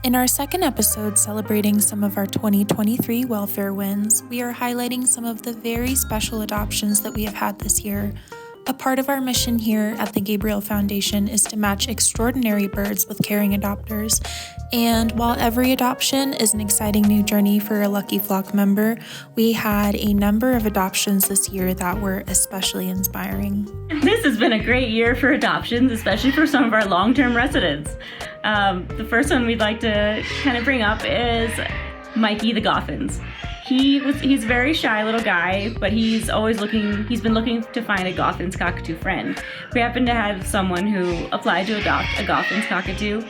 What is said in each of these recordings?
In our second episode celebrating some of our 2023 welfare wins, we are highlighting some of the very special adoptions that we have had this year. A part of our mission here at the Gabriel Foundation is to match extraordinary birds with caring adopters. And while every adoption is an exciting new journey for a lucky flock member, we had a number of adoptions this year that were especially inspiring. This has been a great year for adoptions, especially for some of our long-term residents. The first one we'd like to kind of bring up is Mikey the Goffins. He's a very shy little guy, but he's been looking to find a Goffin's cockatoo friend. We happen to have someone who applied to adopt a Goffin's cockatoo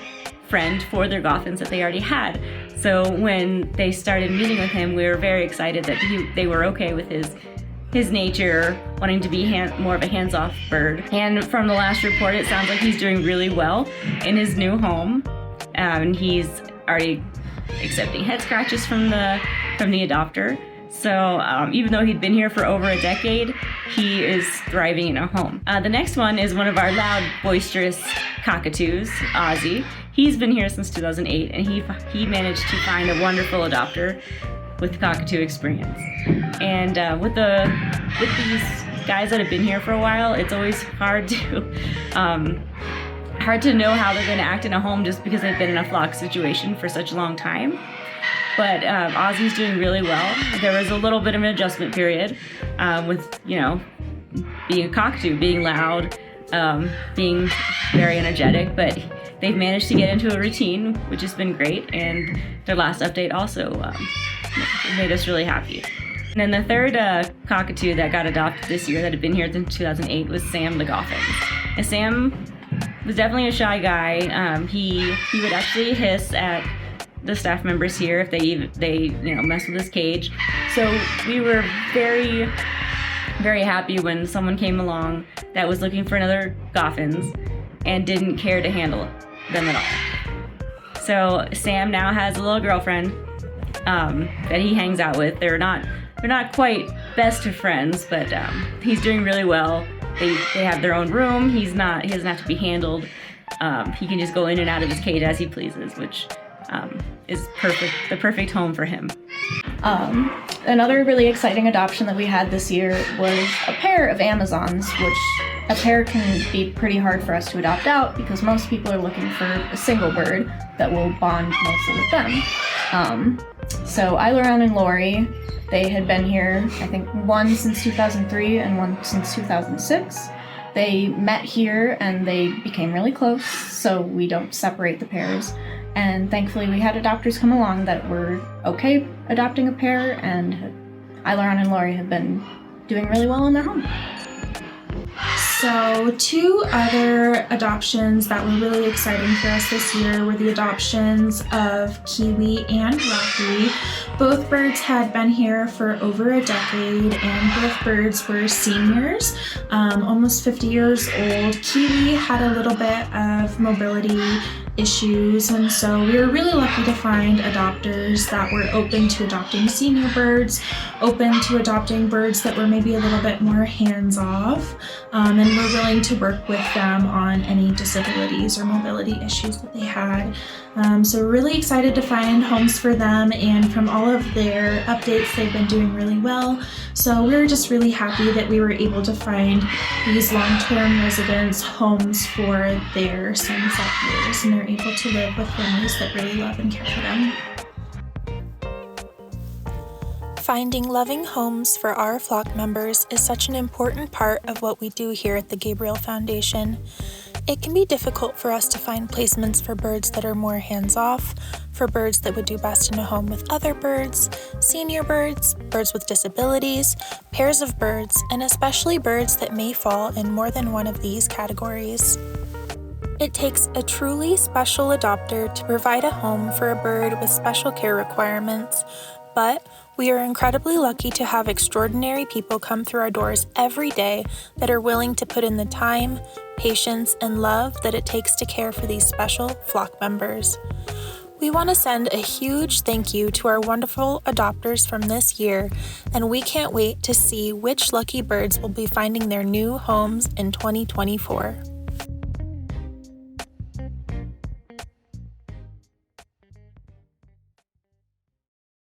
friend for their Goffins that they already had. So when they started meeting with him, we were very excited that they were okay with his nature, wanting to be more of a hands-off bird. And from the last report, it sounds like he's doing really well in his new home. And he's already accepting head scratches from the adopter. So even though he'd been here for over a decade, he is thriving in a home. The next one is one of our loud, boisterous cockatoos, Ozzy. He's been here since 2008, and he managed to find a wonderful adopter with cockatoo experience. And with these guys that have been here for a while, it's always hard to know how they're going to act in a home just because they've been in a flock situation for such a long time. But Ozzy's doing really well. There was a little bit of an adjustment period with, being a cockatoo, being loud, being very energetic, but they've managed to get into a routine, which has been great. And their last update also made us really happy. And then the third cockatoo that got adopted this year that had been here since 2008 was Sam the Goffin. And Sam was definitely a shy guy. He would actually hiss at the staff members here if they mess with his cage. So we were very, very happy when someone came along that was looking for another Goffins and didn't care to handle them at all. So Sam now has a little girlfriend that he hangs out with. They're not quite best of friends, but he's doing really well. They have their own room. He doesn't have to be handled. He can just go in and out of his cage as he pleases, which is the perfect home for him. Another really exciting adoption that we had this year was a pair of Amazons, which a pair can be pretty hard for us to adopt out because most people are looking for a single bird that will bond mostly with them. So Aileron and Lori, they had been here, I think, one since 2003 and one since 2006. They met here and they became really close, so we don't separate the pairs. And thankfully we had adopters come along that were okay adopting a pair, and Aileron and Lori have been doing really well in their home. So 2 other adoptions that were really exciting for us this year were the adoptions of Kiwi and Rocky. Both birds had been here for over a decade, and both birds were seniors, almost 50 years old. Kiwi had a little bit of mobility issues, and so we were really lucky to find adopters that were open to adopting senior birds, open to adopting birds that were maybe a little bit more hands-off, and were willing to work with them on any disabilities or mobility issues that they had. So we're really excited to find homes for them, and from all of their updates, they've been doing really well. So we were just really happy that we were able to find these long-term residents homes for their sunset years, and they're able to live with families that really love and care for them. Finding loving homes for our flock members is such an important part of what we do here at the Gabriel Foundation. It can be difficult for us to find placements for birds that are more hands-off, for birds that would do best in a home with other birds, senior birds, birds with disabilities, pairs of birds, and especially birds that may fall in more than one of these categories. It takes a truly special adopter to provide a home for a bird with special care requirements, but we are incredibly lucky to have extraordinary people come through our doors every day that are willing to put in the time, patience, and love that it takes to care for these special flock members. We want to send a huge thank you to our wonderful adopters from this year, and we can't wait to see which lucky birds will be finding their new homes in 2024.